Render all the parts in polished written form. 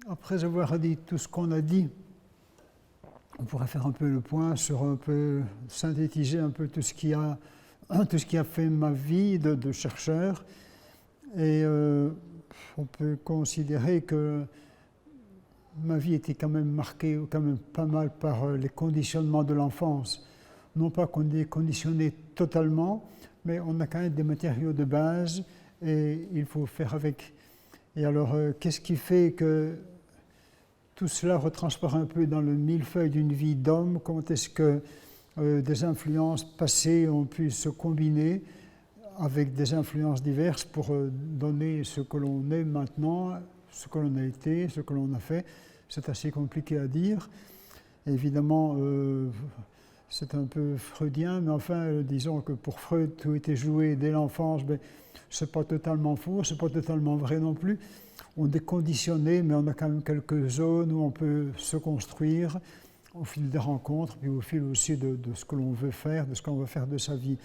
Après avoir dit tout ce qu'on a dit, on pourrait faire un peu le point sur un peu synthétiser un peu tout ce qui a fait ma vie de chercheur. Et on peut considérer que ma vie était quand même marquée quand même pas mal par les conditionnements de l'enfance. Non pas qu'on est conditionné totalement, mais on a quand même des matériaux de base et il faut faire avec. Et alors, qu'est-ce qui fait que tout cela retransparaît un peu dans le millefeuille d'une vie d'homme? Comment est-ce que des influences passées ont pu se combiner avec des influences diverses pour donner ce que l'on est maintenant, ce que l'on a été, ce que l'on a fait? C'est assez compliqué à dire. Évidemment, c'est un peu freudien, mais enfin, disons que pour Freud, tout était joué dès l'enfance. Mais ce n'est pas totalement faux, ce n'est pas totalement vrai non plus. On est conditionné, mais on a quand même quelques zones où on peut se construire au fil des rencontres, puis au fil aussi de ce que l'on veut faire, de ce qu'on veut faire de sa vie.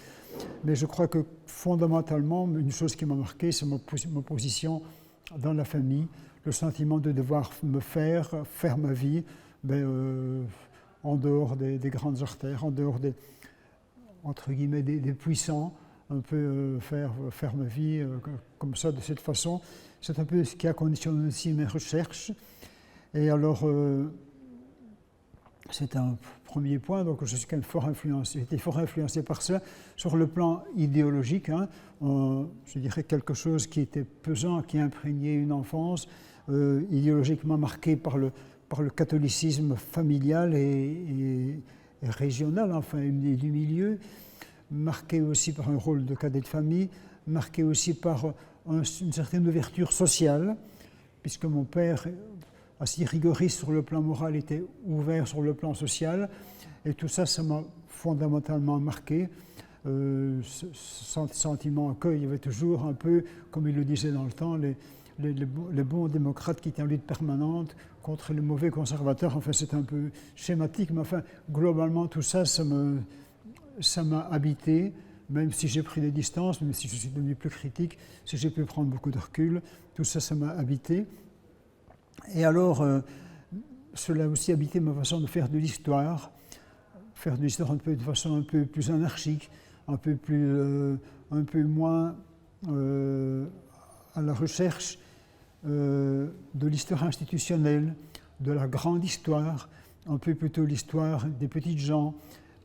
Mais je crois que fondamentalement, une chose qui m'a marqué, c'est ma position dans la famille, le sentiment de devoir me faire ma vie en dehors des grandes artères, en dehors entre guillemets, des puissants, un peu faire ma vie comme ça, de cette façon. C'est un peu ce qui a conditionné aussi mes recherches. Et alors, c'est un premier point, donc je suis quand même j'ai été fort influencé par ça. Sur le plan idéologique, je dirais quelque chose qui était pesant, qui imprégnait une enfance, idéologiquement marquée par le catholicisme familial et régional, enfin, du milieu, marqué aussi par un rôle de cadet de famille, marqué aussi par une certaine ouverture sociale, puisque mon père, assez rigoriste sur le plan moral, était ouvert sur le plan social, et tout ça, ça m'a fondamentalement marqué. Ce sentiment qu'il y avait toujours un peu, comme il le disait dans le temps, les bons démocrates qui étaient en lutte permanente contre les mauvais conservateurs. Enfin, c'est un peu schématique, mais enfin, globalement, tout ça, ça m'a habité, même si j'ai pris des distances, même si je suis devenu plus critique, si j'ai pu prendre beaucoup de recul, tout ça, ça m'a habité. Et alors, cela a aussi habité ma façon de faire de l'histoire de façon un peu plus anarchique, un peu moins à la recherche de l'histoire institutionnelle, de la grande histoire, un peu plutôt l'histoire des petites gens,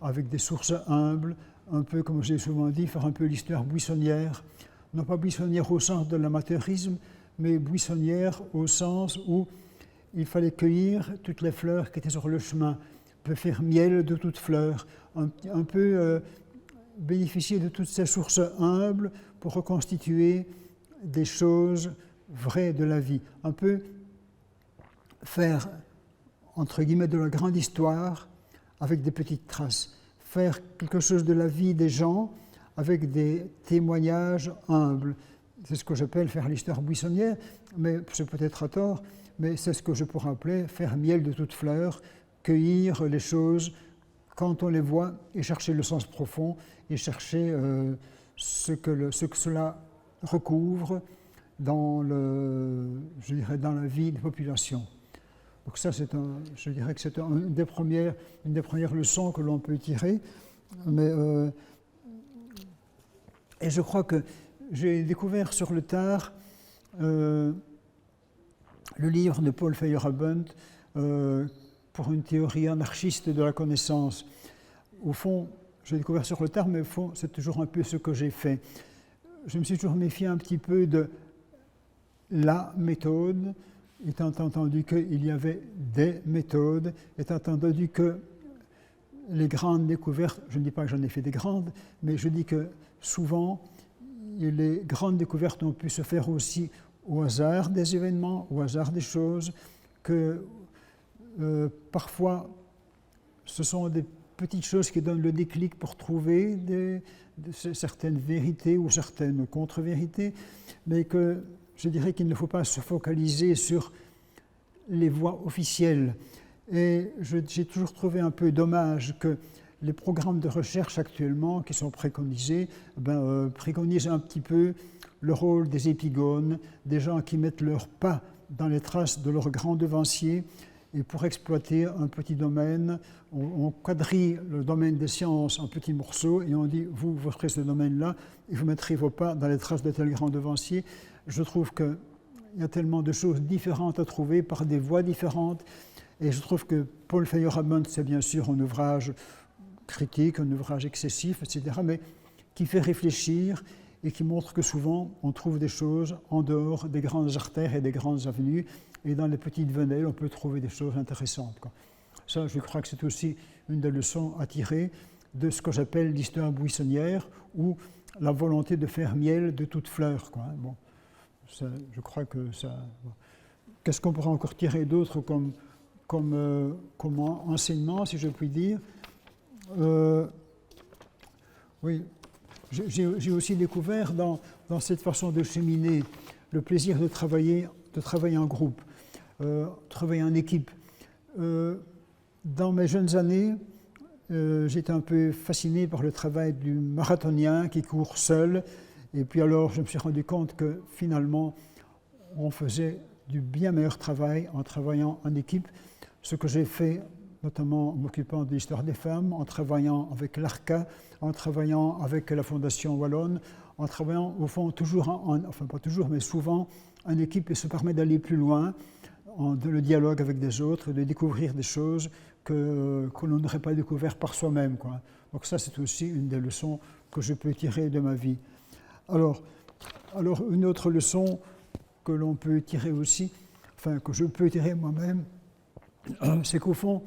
avec des sources humbles, un peu, comme j'ai souvent dit, faire un peu l'histoire buissonnière, non pas buissonnière au sens de l'amateurisme, mais buissonnière au sens où il fallait cueillir toutes les fleurs qui étaient sur le chemin, un peu faire miel de toutes fleurs, un peu bénéficier de toutes ces sources humbles pour reconstituer des choses vraies de la vie, un peu faire, entre guillemets, de la grande histoire avec des petites traces, faire quelque chose de la vie des gens avec des témoignages humbles. C'est ce que j'appelle faire l'histoire buissonnière, mais c'est peut-être à tort, mais c'est ce que je pourrais appeler faire miel de toutes fleurs, cueillir les choses quand on les voit et chercher le sens profond et chercher ce que cela recouvre dans la vie des populations. Donc ça, je dirais que c'est une des premières leçons que l'on peut tirer. Et je crois que j'ai découvert sur le tard le livre de Paul Feyerabend pour une théorie anarchiste de la connaissance. Au fond, j'ai découvert sur le tard, mais au fond, c'est toujours un peu ce que j'ai fait. Je me suis toujours méfié un petit peu de la méthode, étant entendu qu'il y avait des méthodes, étant entendu que les grandes découvertes, je ne dis pas que j'en ai fait des grandes, mais je dis que souvent, les grandes découvertes ont pu se faire aussi au hasard des événements, au hasard des choses, que parfois ce sont des petites choses qui donnent le déclic pour trouver certaines vérités ou certaines contre-vérités, mais que je dirais qu'il ne faut pas se focaliser sur les voies officielles. Et j'ai toujours trouvé un peu dommage que les programmes de recherche actuellement qui sont préconisés préconisent un petit peu le rôle des épigones, des gens qui mettent leurs pas dans les traces de leurs grands devanciers. Et pour exploiter un petit domaine, on quadrille le domaine des sciences en petits morceaux et on dit, vous ferez ce domaine-là et vous mettrez vos pas dans les traces de tel grand devancier. Je trouve qu'il y a tellement de choses différentes à trouver par des voies différentes. Et je trouve que Paul Feyerabend, c'est bien sûr un ouvrage critique, un ouvrage excessif, etc., mais qui fait réfléchir et qui montre que souvent on trouve des choses en dehors des grandes artères et des grandes avenues, et dans les petites venelles on peut trouver des choses intéressantes, quoi. Ça, je crois que c'est aussi une des leçons à tirer de ce que j'appelle l'histoire buissonnière, ou la volonté de faire miel de toute fleur, quoi. Bon, ça, je crois que ça... Bon. Qu'est-ce qu'on pourrait encore tirer d'autre comme enseignement, si je puis dire? Oui, j'ai aussi découvert dans cette façon de cheminer le plaisir de travailler en groupe, travailler en équipe. Dans mes jeunes années, j'étais un peu fasciné par le travail du marathonien qui court seul, et puis alors je me suis rendu compte que finalement on faisait du bien meilleur travail en travaillant en équipe, ce que j'ai fait notamment en m'occupant de l'histoire des femmes, en travaillant avec l'ARCA, en travaillant avec la Fondation Wallonne, en travaillant au fond toujours, enfin pas toujours, mais souvent en équipe, et ça permet d'aller plus loin, de le dialogue avec des autres, de découvrir des choses que l'on n'aurait pas découvert par soi-même, quoi. Donc ça, c'est aussi une des leçons que je peux tirer de ma vie. Alors une autre leçon que l'on peut tirer aussi, enfin que je peux tirer moi-même, c'est qu'au fond,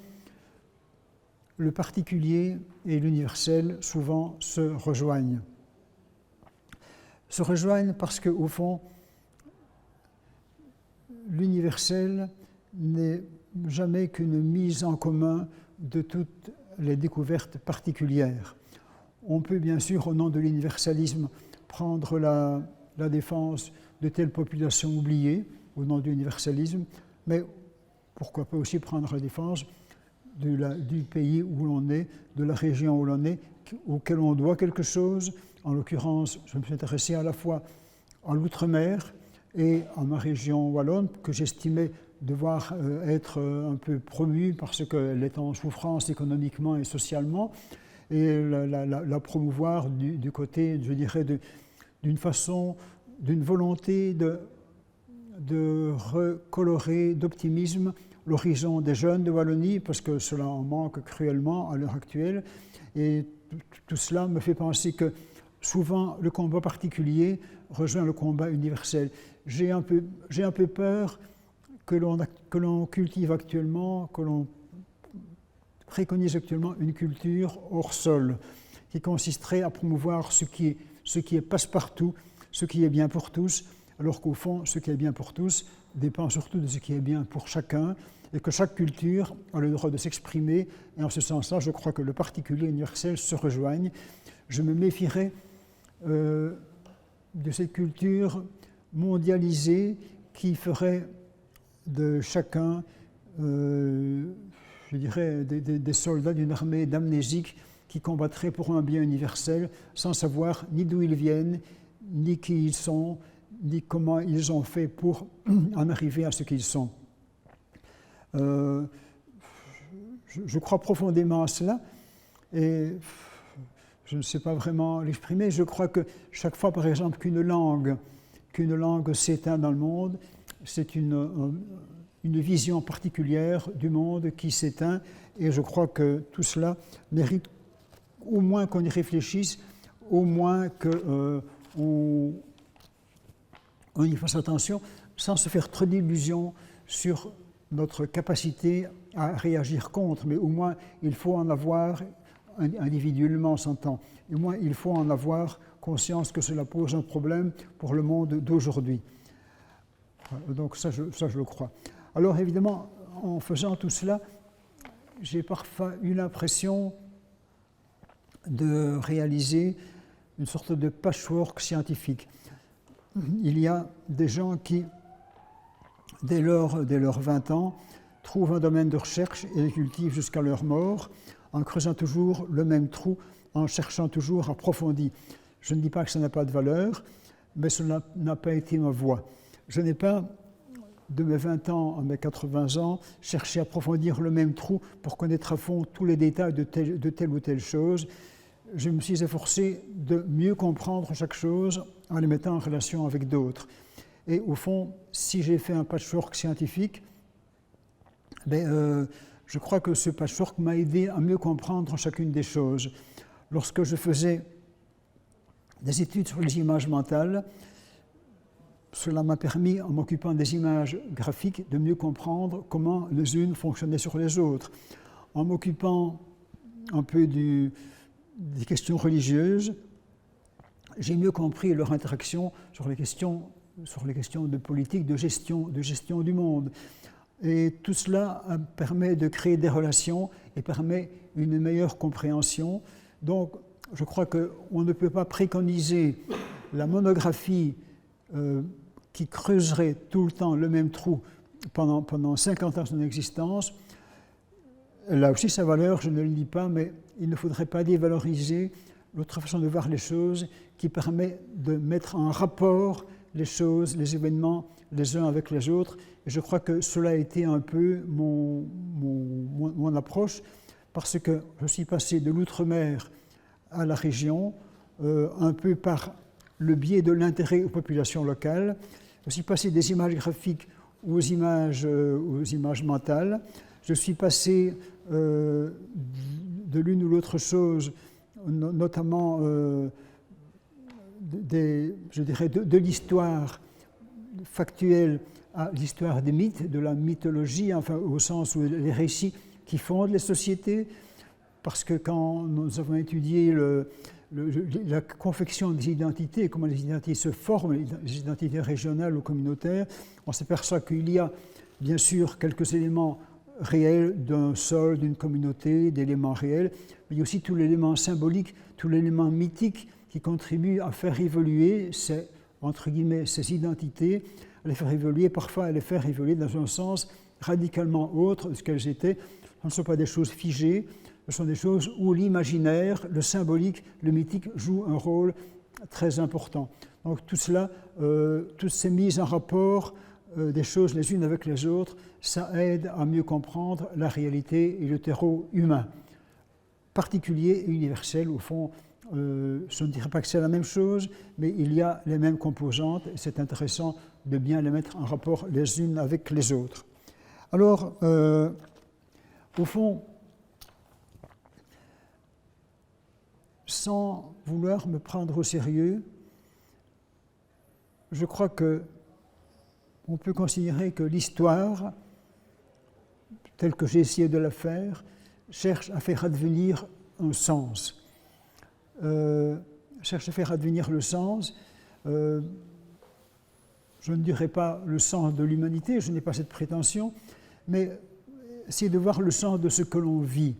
le particulier et l'universel souvent se rejoignent. Se rejoignent parce qu'au fond, l'universel n'est jamais qu'une mise en commun de toutes les découvertes particulières. On peut bien sûr, au nom de l'universalisme, prendre la défense de telle population oubliée, au nom de l'universalisme, mais pourquoi pas aussi prendre la défense du pays où l'on est, de la région où l'on est, auquel on doit quelque chose. En l'occurrence, je me suis intéressé à la fois à l'outre-mer et à ma région wallonne, que j'estimais devoir être un peu promue parce qu'elle est en souffrance économiquement et socialement, et la promouvoir du côté, je dirais, d'une façon, d'une volonté de recolorer d'optimisme l'horizon des jeunes de Wallonie, parce que cela en manque cruellement à l'heure actuelle. Et tout cela me fait penser que souvent le combat particulier rejoint le combat universel. J'ai un peu peur que l'on cultive actuellement, que l'on préconise actuellement une culture hors sol, qui consisterait à promouvoir ce qui est passe-partout, ce qui est bien pour tous, alors qu'au fond, ce qui est bien pour tous dépend surtout de ce qui est bien pour chacun, et que chaque culture a le droit de s'exprimer, et en ce sens-là, je crois que le particulier et l'universel se rejoignent. Je me méfierais de cette culture mondialisée qui ferait de chacun, je dirais, des soldats d'une armée d'amnésiques qui combattraient pour un bien universel sans savoir ni d'où ils viennent, ni qui ils sont, ni comment ils ont fait pour en arriver à ce qu'ils sont. Je crois profondément à cela, et je ne sais pas vraiment l'exprimer. Je crois que chaque fois, par exemple, qu'une langue s'éteint dans le monde, c'est une vision particulière du monde qui s'éteint, et je crois que tout cela mérite au moins qu'on y réfléchisse, au moins qu'on y fasse attention, sans se faire trop d'illusions sur notre capacité à réagir contre, mais au moins il faut en avoir, individuellement s'entend, au moins il faut en avoir conscience que cela pose un problème pour le monde d'aujourd'hui. Donc ça je le crois. Alors évidemment, en faisant tout cela, j'ai parfois eu l'impression de réaliser une sorte de patchwork scientifique. Il y a des gens qui, dès leurs 20 ans, trouvent un domaine de recherche et le cultivent jusqu'à leur mort, en creusant toujours le même trou, en cherchant toujours approfondi. Je ne dis pas que ça n'a pas de valeur, mais cela n'a pas été ma voie. Je n'ai pas, de mes 20 ans à mes 80 ans, cherché à approfondir le même trou pour connaître à fond tous les détails de telle ou telle chose. Je me suis efforcé de mieux comprendre chaque chose en les mettant en relation avec d'autres. Et au fond, si j'ai fait un patchwork scientifique, je crois que ce patchwork m'a aidé à mieux comprendre chacune des choses. Lorsque je faisais des études sur les images mentales, cela m'a permis, en m'occupant des images graphiques, de mieux comprendre comment les unes fonctionnaient sur les autres. En m'occupant un peu des questions religieuses, j'ai mieux compris leur interaction sur les questions de politique, de gestion du monde. Et tout cela permet de créer des relations et permet une meilleure compréhension. Donc, je crois qu'on ne peut pas préconiser la monographie qui creuserait tout le temps le même trou pendant 50 ans de son existence. Elle a aussi sa valeur, je ne le dis pas, mais il ne faudrait pas dévaloriser l'autre façon de voir les choses qui permet de mettre en rapport les choses, les événements, les uns avec les autres. Et je crois que cela a été un peu mon approche, parce que je suis passé de l'outre-mer à la région, un peu par le biais de l'intérêt aux populations locales. Je suis passé des images graphiques aux images mentales. Je suis passé de l'une ou l'autre chose, notamment de l'histoire factuelle à l'histoire des mythes, de la mythologie, enfin au sens où les récits qui fondent les sociétés, parce que quand nous avons étudié la confection des identités, comment les identités se forment, les identités régionales ou communautaires, on s'aperçoit qu'il y a bien sûr quelques éléments réels d'un sol, d'une communauté, d'éléments réels, mais il y a aussi tout l'élément symbolique, tout l'élément mythique qui contribue à faire évoluer ces identités, à les faire évoluer, parfois à les faire évoluer dans un sens radicalement autre de ce qu'elles étaient. Ce ne sont pas des choses figées, ce sont des choses où l'imaginaire, le symbolique, le mythique jouent un rôle très important. Donc tout cela, toutes ces mises en rapport des choses les unes avec les autres, ça aide à mieux comprendre la réalité et le terreau humain, particulier et universel. Au fond, je ne dirais pas que c'est la même chose, mais il y a les mêmes composantes et c'est intéressant de bien les mettre en rapport les unes avec les autres. Alors, au fond, sans vouloir me prendre au sérieux, je crois qu'on peut considérer que l'histoire, telle que j'ai essayé de la faire, cherche à faire advenir un sens. Cherche à faire advenir le sens. Je ne dirais pas le sens de l'humanité, je n'ai pas cette prétention, mais essayer de voir le sens de ce que l'on vit.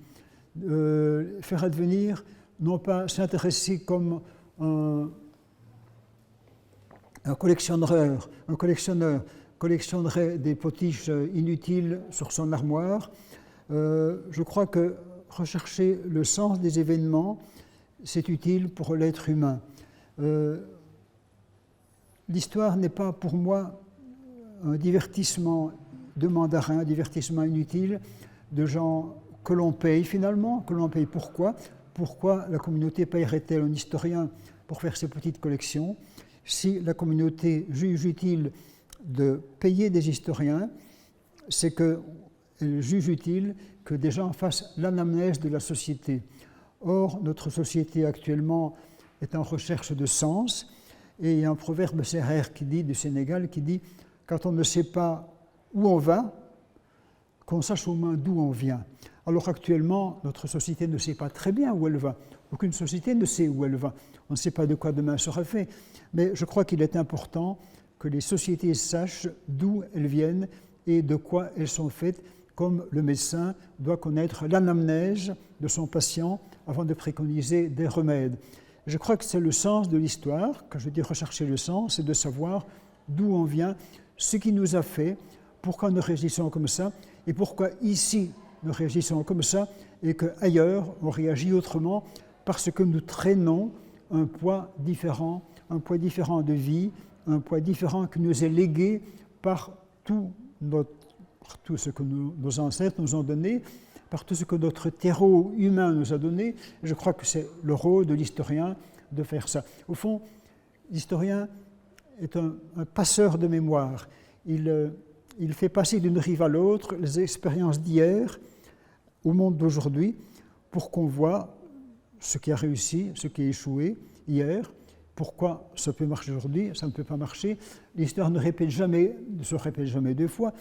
Faire advenir, non pas s'intéresser comme un collectionneur collectionnerait des potiches inutiles sur son armoire. Je crois que rechercher le sens des événements, c'est utile pour l'être humain. L'histoire n'est pas pour moi un divertissement de mandarins, un divertissement inutile de gens que l'on paye finalement, que l'on paye pourquoi ? Pourquoi la communauté paierait-elle un historien pour faire ses petites collections ? Si la communauté juge utile de payer des historiens, c'est qu'elle juge utile que des gens fassent l'anamnèse de la société. Or, notre société actuellement est en recherche de sens, et il y a un proverbe sérère du Sénégal qui dit « Quand on ne sait pas où on va, qu'on sache au moins d'où on vient ». Alors actuellement, notre société ne sait pas très bien où elle va. Aucune société ne sait où elle va. On ne sait pas de quoi demain sera fait. Mais je crois qu'il est important que les sociétés sachent d'où elles viennent et de quoi elles sont faites, comme le médecin doit connaître l'anamnèse de son patient avant de préconiser des remèdes. Je crois que c'est le sens de l'histoire. Quand je dis rechercher le sens, c'est de savoir d'où on vient, ce qui nous a fait, pourquoi nous réagissons comme ça, et pourquoi ici nous réagissons comme ça, et qu'ailleurs on réagit autrement, parce que nous traînons un poids différent de vie, un poids différent qui nous est légué par tout ce que nos ancêtres nous ont donné, par tout ce que notre terreau humain nous a donné. Je crois que c'est le rôle de l'historien de faire ça. Au fond, l'historien est un passeur de mémoire. Il fait passer d'une rive à l'autre les expériences d'hier au monde d'aujourd'hui pour qu'on voit ce qui a réussi, ce qui a échoué hier, pourquoi ça peut marcher aujourd'hui, ça ne peut pas marcher. L'histoire ne se répète jamais deux fois.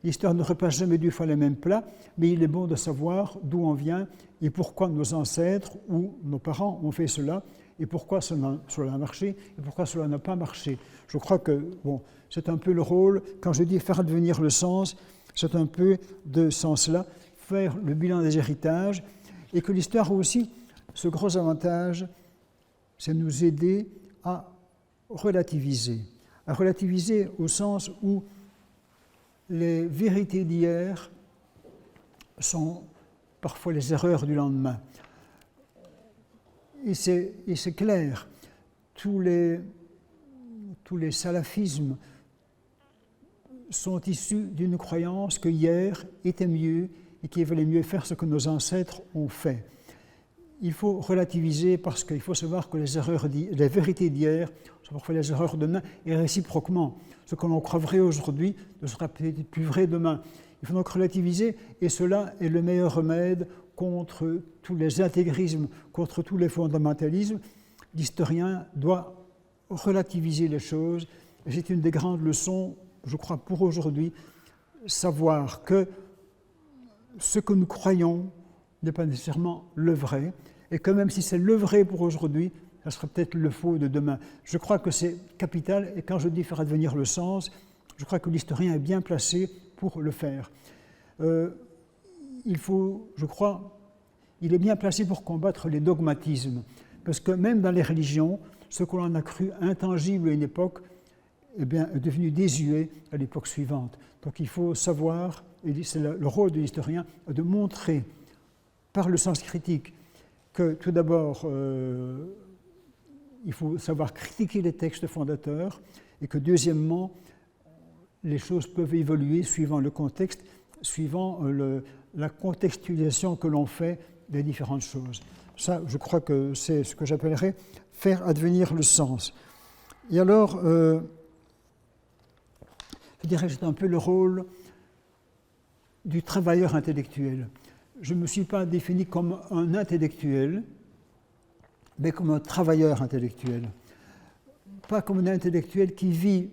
L'histoire ne repasse jamais deux fois les mêmes plats, mais il est bon de savoir d'où on vient et pourquoi nos ancêtres ou nos parents ont fait cela et pourquoi cela a marché et pourquoi cela n'a pas marché. Je crois que c'est un peu le rôle, quand je dis faire advenir le sens, c'est un peu de sens-là, faire le bilan des héritages, et que l'histoire a aussi ce gros avantage, c'est nous aider à relativiser au sens où les vérités d'hier sont parfois les erreurs du lendemain. Et c'est clair, tous les salafismes sont issus d'une croyance que hier était mieux et qu'il valait mieux faire ce que nos ancêtres ont fait. Il faut relativiser parce qu'il faut savoir que les vérités d'hier sont parfois les erreurs de demain et réciproquement. Ce que l'on croit vrai aujourd'hui ne sera peut-être plus vrai demain. Il faut donc relativiser et cela est le meilleur remède contre tous les intégrismes, contre tous les fondamentalismes. L'historien doit relativiser les choses. Et c'est une des grandes leçons, je crois, pour aujourd'hui, savoir que ce que nous croyons n'est pas nécessairement le vrai, et que même si c'est le vrai pour aujourd'hui, ça sera peut-être le faux de demain. Je crois que c'est capital, et quand je dis faire advenir le sens, je crois que l'historien est bien placé pour le faire. Il est bien placé pour combattre les dogmatismes, parce que même dans les religions, ce que l'on a cru intangible à une époque est devenu désuet à l'époque suivante. Donc il faut savoir, et c'est le rôle de l'historien, de montrer par le sens critique que tout d'abord, il faut savoir critiquer les textes fondateurs et que deuxièmement, les choses peuvent évoluer suivant le contexte, suivant la contextualisation que l'on fait des différentes choses. Ça, je crois que c'est ce que j'appellerais faire advenir le sens. Et alors, je dirais que c'est un peu le rôle du travailleur intellectuel. Je ne me suis pas défini comme un intellectuel, mais comme un travailleur intellectuel. Pas comme un intellectuel qui vit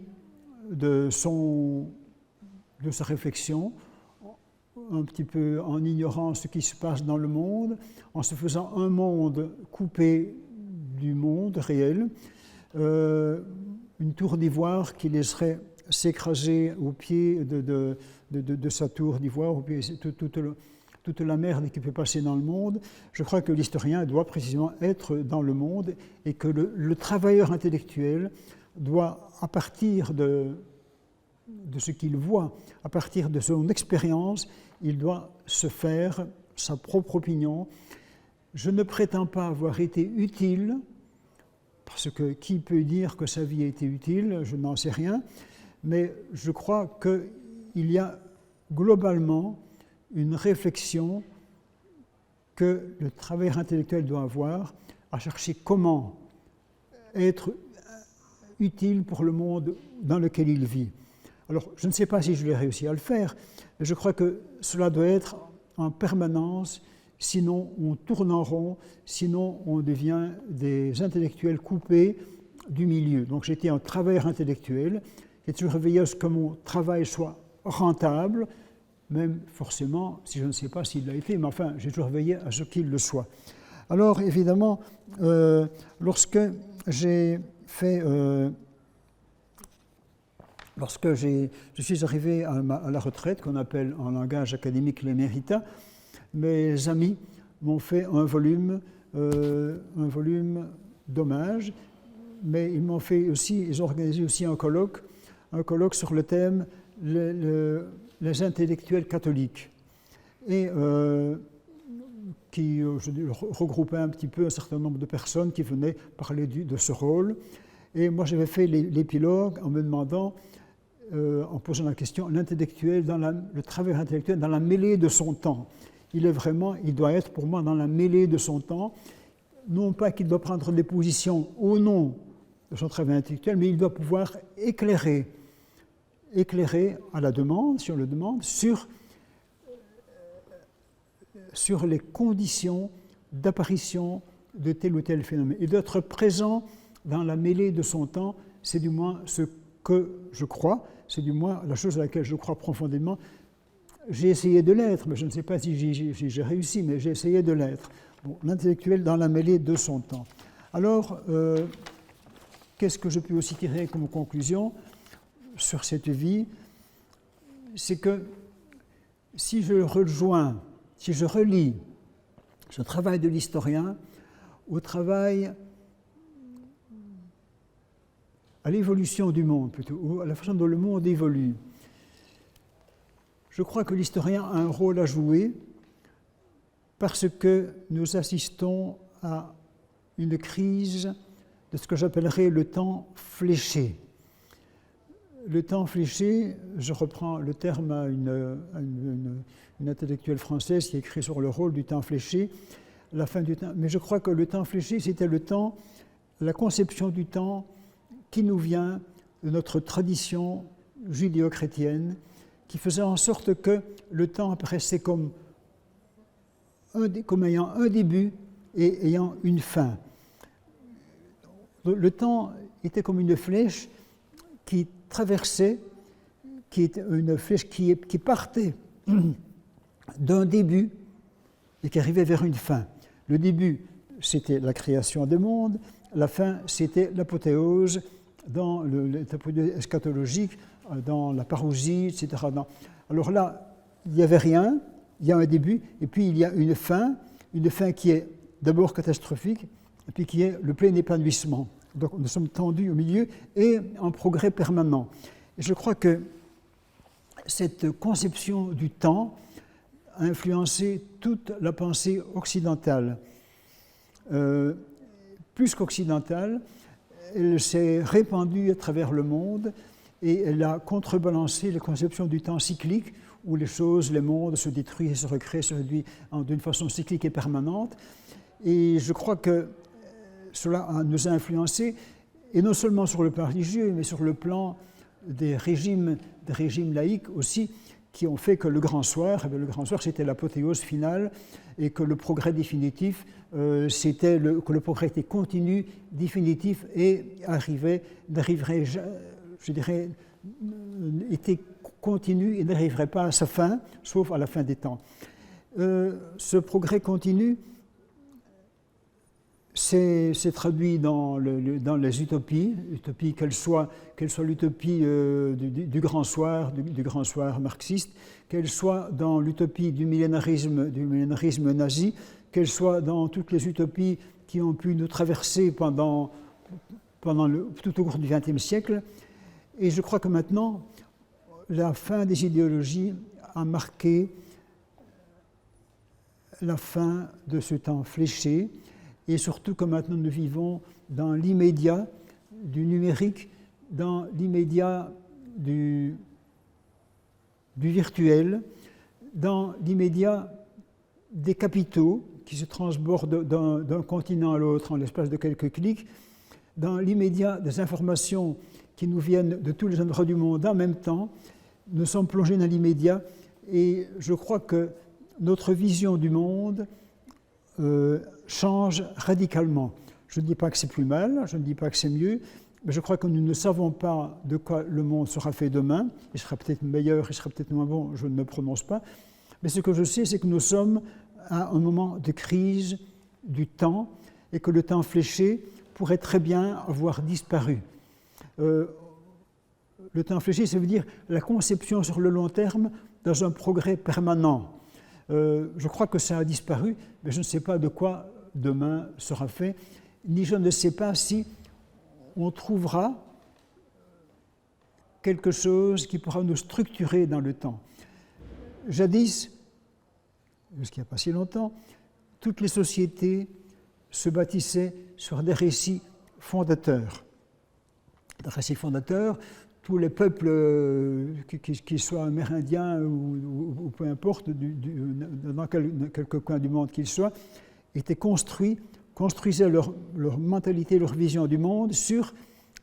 de sa réflexion, un petit peu en ignorant ce qui se passe dans le monde, en se faisant un monde coupé du monde réel, une tour d'ivoire qui laisserait s'écraser au pied de sa tour d'ivoire, au pied toute la merde qui peut passer dans le monde. Je crois que l'historien doit précisément être dans le monde et que le travailleur intellectuel doit, à partir de ce qu'il voit, à partir de son expérience, il doit se faire sa propre opinion. Je ne prétends pas avoir été utile, parce que qui peut dire que sa vie a été utile, je n'en sais rien, mais je crois qu'il y a globalement une réflexion que le travailleur intellectuel doit avoir à chercher comment être utile pour le monde dans lequel il vit. Alors, je ne sais pas si je l'ai réussi à le faire, mais je crois que cela doit être en permanence, sinon on tourne en rond, sinon on devient des intellectuels coupés du milieu. Donc j'étais un travailleur intellectuel, j'ai toujours veillé à ce que mon travail soit rentable, même forcément, si je ne sais pas s'il l'a été, mais enfin, j'ai toujours veillé à ce qu'il le soit. Alors, évidemment, lorsque j'ai fait lorsque je suis arrivé à la retraite, qu'on appelle en langage académique l'éméritat, mes amis m'ont fait un volume d'hommage, mais ils ont organisé aussi un colloque sur le thème les intellectuels catholiques, et qui regroupait un petit peu un certain nombre de personnes qui venaient parler de ce rôle. Et moi, j'avais fait l'épilogue en me demandant, en posant la question, le travail intellectuel dans la mêlée de son temps. Il doit être pour moi dans la mêlée de son temps, non pas qu'il doit prendre des positions au nom de son travail intellectuel, mais il doit pouvoir éclairer à la demande, si on le demande, sur les conditions d'apparition de tel ou tel phénomène. Il doit être présent dans la mêlée de son temps, c'est du moins ce que je crois, c'est du moins la chose à laquelle je crois profondément. J'ai essayé de l'être, mais je ne sais pas si j'ai réussi, mais j'ai essayé de l'être. Bon, l'intellectuel dans la mêlée de son temps. Alors, qu'est-ce que je peux aussi tirer comme conclusion sur cette vie? C'est que si je relie ce travail de l'historien au travail, à l'évolution du monde plutôt, ou à la façon dont le monde évolue, je crois que l'historien a un rôle à jouer parce que nous assistons à une crise de ce que j'appellerais le temps fléché. Le temps fléché, je reprends le terme à une intellectuelle française qui écrit sur le rôle du temps fléché, la fin du temps. Mais je crois que le temps fléché, c'était le temps, la conception du temps qui nous vient de notre tradition judéo-chrétienne, qui faisait en sorte que le temps apparaissait comme ayant un début et ayant une fin. Le temps était comme une flèche qui traversait, qui était une flèche qui partait d'un début et qui arrivait vers une fin. Le début, c'était la création des mondes, la fin, c'était l'apothéose dans l'apothéose eschatologique, dans la parousie, etc. Alors là, il n'y avait rien, il y a un début, et puis il y a une fin qui est d'abord catastrophique, et puis qui est le plein épanouissement. Donc nous sommes tendus au milieu et en progrès permanent. Et je crois que cette conception du temps a influencé toute la pensée occidentale. Plus qu'occidentale, elle s'est répandue à travers le monde et elle a contrebalancé les conceptions du temps cyclique où les choses, les mondes se détruisent et se recréent, d'une façon cyclique et permanente. Et je crois que cela nous a influencés, et non seulement sur le plan religieux, mais sur le plan des régimes laïques aussi, qui ont fait que le grand soir c'était l'apothéose finale, et que le progrès définitif, que le progrès était continu, définitif, et était continu et n'arriverait pas à sa fin, sauf à la fin des temps. Ce progrès continu c'est traduit dans les utopies, qu'elle soit l'utopie du grand soir marxiste, qu'elle soit dans l'utopie du millénarisme nazi, qu'elle soit dans toutes les utopies qui ont pu nous traverser tout au cours du XXe siècle. Et je crois que maintenant, la fin des idéologies a marqué la fin de ce temps fléché, et surtout que maintenant nous vivons dans l'immédiat du numérique, dans l'immédiat du virtuel, dans l'immédiat des capitaux qui se transbordent d'un continent à l'autre en l'espace de quelques clics, dans l'immédiat des informations qui nous viennent de tous les endroits du monde en même temps. Nous sommes plongés dans l'immédiat et je crois que notre vision du monde change radicalement. Je ne dis pas que c'est plus mal, je ne dis pas que c'est mieux, mais je crois que nous ne savons pas de quoi le monde sera fait demain. Il sera peut-être meilleur, il sera peut-être moins bon, je ne me prononce pas. Mais ce que je sais, c'est que nous sommes à un moment de crise du temps et que le temps fléché pourrait très bien avoir disparu. Le temps fléché, ça veut dire la conception sur le long terme dans un progrès permanent. Je crois que ça a disparu, mais je ne sais pas de quoi demain sera fait, ni je ne sais pas si on trouvera quelque chose qui pourra nous structurer dans le temps. Jadis, jusqu'il n'y a pas si longtemps, toutes les sociétés se bâtissaient sur des récits fondateurs. Des récits fondateurs, tous les peuples, qu'ils soient amérindiens ou peu importe, dans quelque coin du monde qu'ils soient, étaient construisaient leur mentalité, leur vision du monde sur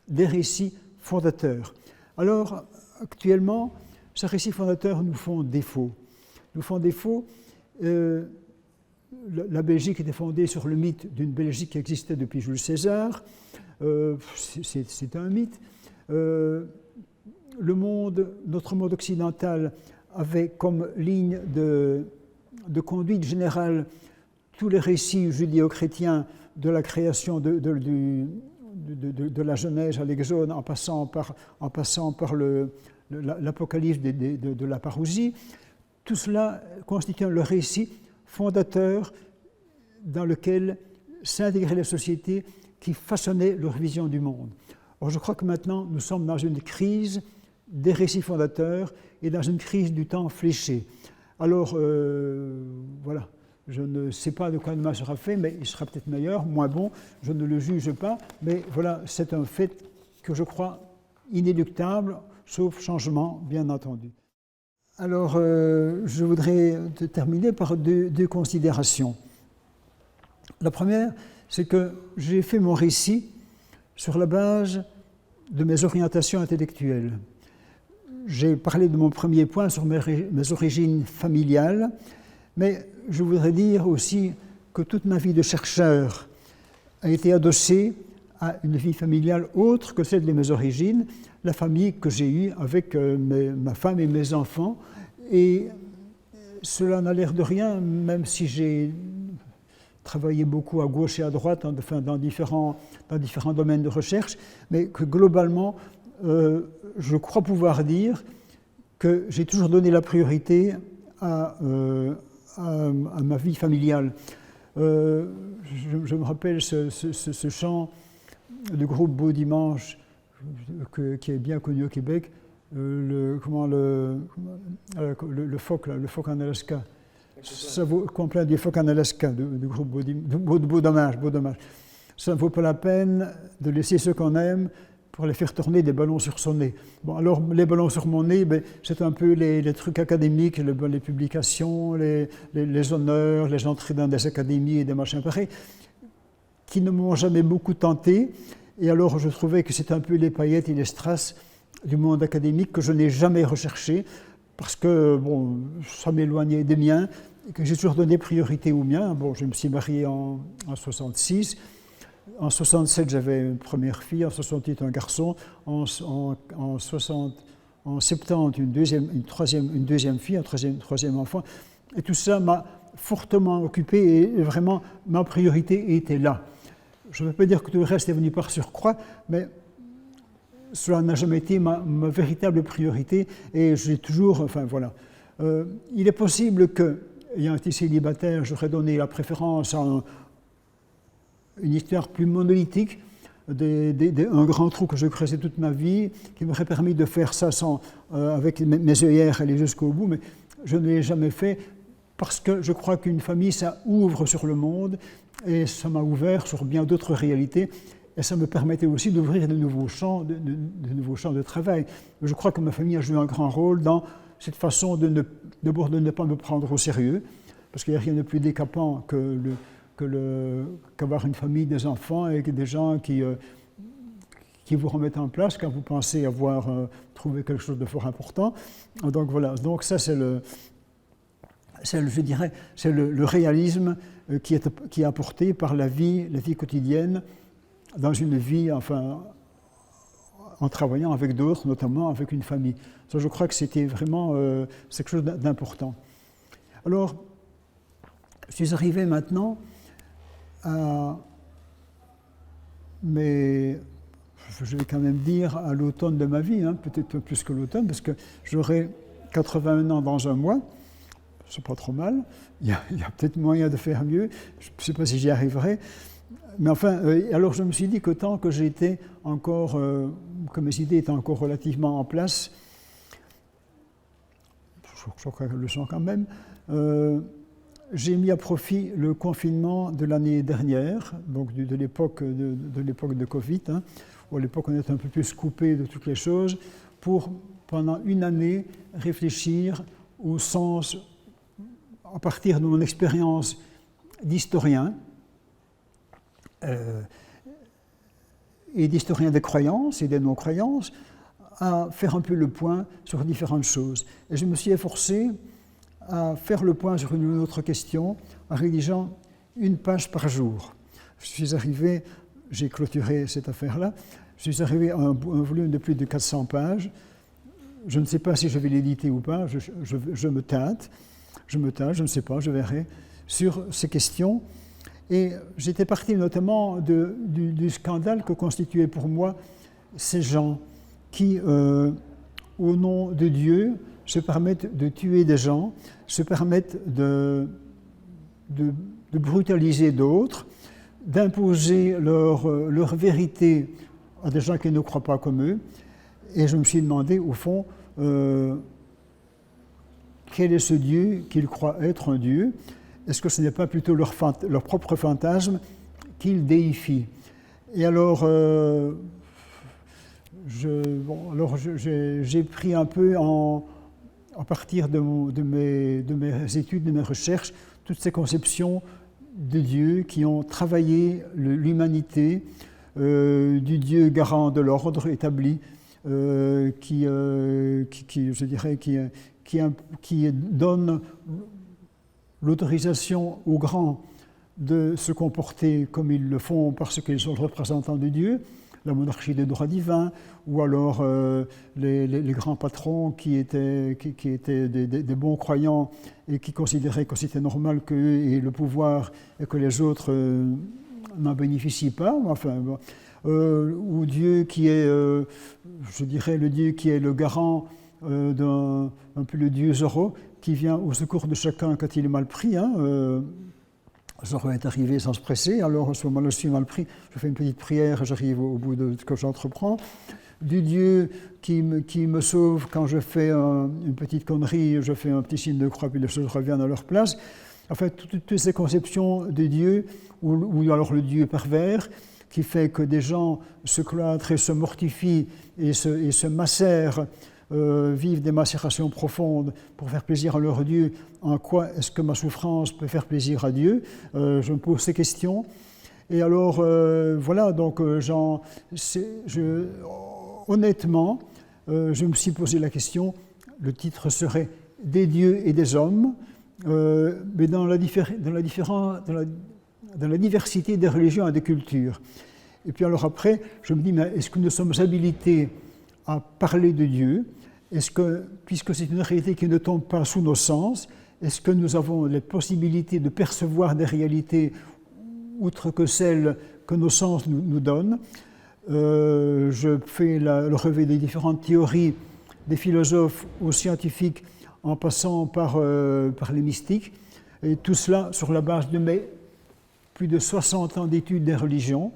des récits fondateurs. Alors, actuellement, ces récits fondateurs nous font défaut. La Belgique était fondée sur le mythe d'une Belgique qui existait depuis Jules César. C'est un mythe. Notre monde occidental avait comme ligne de conduite générale tous les récits judéo-chrétiens de la création de la Genèse à l'Exode, en passant par l'Apocalypse de la parousie. Tout cela constitue le récit fondateur dans lequel s'intégraient les sociétés qui façonnaient leur vision du monde. Or, je crois que maintenant, nous sommes dans une crise des récits fondateurs et dans une crise du temps fléché. Alors, voilà, je ne sais pas de quoi demain sera fait, mais il sera peut-être meilleur, moins bon, je ne le juge pas, mais voilà, c'est un fait que je crois inéluctable, sauf changement, bien entendu. Alors, je voudrais terminer par deux considérations. La première, c'est que j'ai fait mon récit sur la base de mes orientations intellectuelles. J'ai parlé de mon premier point sur mes origines familiales, mais je voudrais dire aussi que toute ma vie de chercheur a été adossée à une vie familiale autre que celle de mes origines, la famille que j'ai eue avec ma femme et mes enfants. Et cela n'a l'air de rien, même si j'ai travaillé beaucoup à gauche et à droite, dans différents domaines de recherche, mais que globalement, je crois pouvoir dire que j'ai toujours donné la priorité à ma vie familiale. Je me rappelle ce chant du groupe Beau Dimanche, qui est bien connu au Québec, le phoque en Alaska. Ça vaut complet du phoque en Alaska, du groupe Beau Dommage. Ça ne vaut pas la peine de laisser ceux qu'on aime pour les faire tourner des ballons sur son nez. Bon, alors, les ballons sur mon nez, c'est un peu les trucs académiques, les publications, les honneurs, les entrées dans des académies et des machins pareils, qui ne m'ont jamais beaucoup tenté. Et alors, je trouvais que c'était un peu les paillettes et les strass du monde académique que je n'ai jamais recherché, parce que bon, ça m'éloignait des miens, et que j'ai toujours donné priorité aux miens. Bon, je me suis marié en 66. En 67, j'avais une première fille, en 68, un garçon, en 70, une deuxième fille, un troisième enfant. Et tout ça m'a fortement occupé et vraiment, ma priorité était là. Je ne veux pas dire que tout le reste est venu par surcroît, mais cela n'a jamais été ma véritable priorité et j'ai toujours, enfin voilà. Il est possible que, ayant été célibataire, j'aurais donné la préférence à une histoire plus monolithique, un grand trou que je creusais toute ma vie, qui m'aurait permis de faire ça avec mes œillères, aller jusqu'au bout, mais je ne l'ai jamais fait parce que je crois qu'une famille, ça ouvre sur le monde et ça m'a ouvert sur bien d'autres réalités et ça me permettait aussi d'ouvrir de nouveaux champs de travail. Je crois que ma famille a joué un grand rôle dans cette façon d'abord de ne pas me prendre au sérieux, parce qu'il n'y a rien de plus décapant qu'avoir une famille, des enfants et des gens qui vous remettent en place quand vous pensez avoir trouvé quelque chose de fort important. Donc voilà, donc ça c'est le réalisme qui est apporté par la vie quotidienne dans une vie, enfin, en travaillant avec d'autres, notamment avec une famille. Ça, je crois que c'était vraiment quelque chose d'important. Alors, je suis arrivé maintenant à mes je vais quand même dire à l'automne de ma vie, hein, peut-être plus que l'automne, parce que j'aurai 81 ans dans un mois, c'est pas trop mal, il y a peut-être moyen de faire mieux, je ne sais pas si j'y arriverai, mais enfin, alors je me suis dit que tant que j'étais encore, que mes idées étaient encore relativement en place, je crois qu'elles le sont quand même, j'ai mis à profit le confinement de l'année dernière, donc de l'époque de Covid, hein, où à l'époque on était un peu plus coupé de toutes les choses, pour pendant une année réfléchir au sens, à partir de mon expérience d'historien et d'historien des croyances et des non-croyances, à faire un peu le point sur différentes choses. Et je me suis efforcé à faire le point sur une autre question en rédigeant une page par jour. Je suis arrivé, j'ai clôturé cette affaire-là, je suis arrivé à un volume de plus de 400 pages. Je ne sais pas si je vais l'éditer ou pas, je me tâte, je ne sais pas, je verrai, sur ces questions. Et j'étais parti notamment du scandale que constituaient pour moi ces gens qui, au nom de Dieu, se permettent de tuer des gens, se permettent de brutaliser d'autres, d'imposer leur vérité à des gens qui ne croient pas comme eux. Et je me suis demandé, au fond, quel est ce Dieu qu'ils croient être un Dieu? Est-ce que ce n'est pas plutôt leur propre fantasme qu'ils déifient? Et alors, j'ai pris un peu à partir de mes études, de mes recherches, toutes ces conceptions de Dieu qui ont travaillé l'humanité, du Dieu garant de l'ordre établi, qui donne l'autorisation aux grands de se comporter comme ils le font parce qu'ils sont représentants de Dieu, la monarchie des droits divins, ou alors les grands patrons qui étaient des bons croyants et qui considéraient que c'était normal qu'eux aient le pouvoir et que les autres n'en bénéficient pas. Enfin, ou Dieu qui est, je dirais, le Dieu qui est le garant un peu le Dieu Zorro, qui vient au secours de chacun quand il est mal pris. Hein, Zorro est arrivé sans se presser, alors à ce moment-là, je suis mal pris, je fais une petite prière, j'arrive au bout de ce que j'entreprends. Du Dieu qui me sauve quand je fais une petite connerie, je fais un petit signe de croix, puis les choses reviennent à leur place. Enfin, toutes ces conceptions de Dieu, ou alors le Dieu pervers, qui fait que des gens se cloîtrent et se mortifient et se macèrent, vivent des macérations profondes pour faire plaisir à leur Dieu. En quoi est-ce que ma souffrance peut faire plaisir à Dieu? Je me pose ces questions. Et alors, voilà, donc honnêtement, je me suis posé la question, le titre serait « Des dieux et des hommes », mais dans la diversité des religions et des cultures. Et puis alors après, je me dis, mais est-ce que nous sommes habilités à parler de Dieu? Est-ce que, puisque c'est une réalité qui ne tombe pas sous nos sens, est-ce que nous avons les possibilités de percevoir des réalités outre que celles que nos sens nous donnent? Je fais le relevé des différentes théories des philosophes aux scientifiques en passant par les mystiques, et tout cela sur la base de mes plus de 60 ans d'études des religions.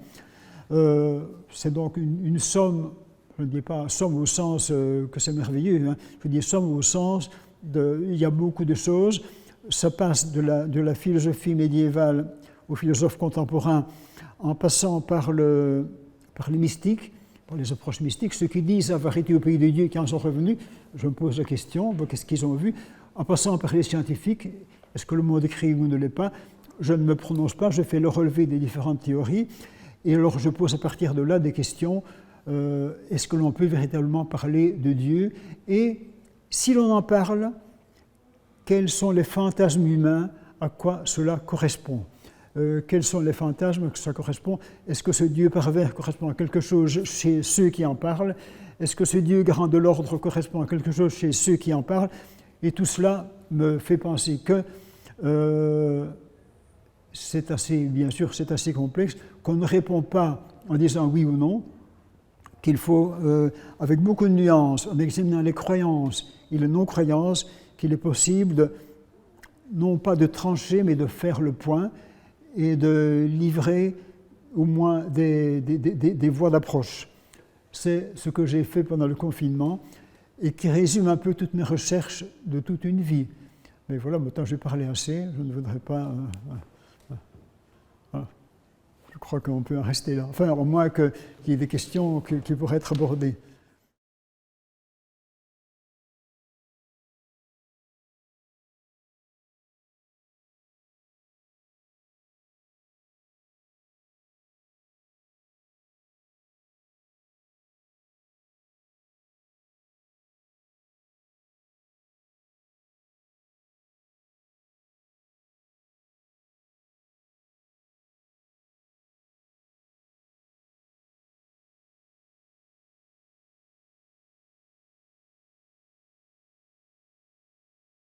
C'est donc une somme, je ne dis pas somme au sens que c'est merveilleux, hein, je dis somme au sens il y a beaucoup de choses, ça passe de la philosophie médiévale aux philosophes contemporains en passant par les mystiques, par les approches mystiques, ceux qui disent avoir été au pays de Dieu et qui en sont revenus, je me pose la question, qu'est-ce qu'ils ont vu? En passant par les scientifiques, est-ce que le monde est créé ou ne l'est pas? Je ne me prononce pas, je fais le relevé des différentes théories, et alors je pose à partir de là des questions, est-ce que l'on peut véritablement parler de Dieu? Et si l'on en parle, quels sont les fantasmes humains, à quoi cela correspond? Quels sont les fantasmes que ça correspond? Est-ce que ce Dieu pervers correspond à quelque chose chez ceux qui en parlent? Est-ce que ce Dieu garant de l'ordre correspond à quelque chose chez ceux qui en parlent? Et tout cela me fait penser que bien sûr, c'est assez complexe, qu'on ne répond pas en disant oui ou non, qu'il faut, avec beaucoup de nuances, en examinant les croyances et les non-croyances, qu'il est possible non pas de trancher, mais de faire le point et de livrer au moins des voies d'approche. C'est ce que j'ai fait pendant le confinement et qui résume un peu toutes mes recherches de toute une vie. Mais voilà, maintenant j'ai parlé assez, je ne voudrais pas... je crois qu'on peut en rester là. Enfin, au moins qu'il y ait des questions qui pourraient être abordées.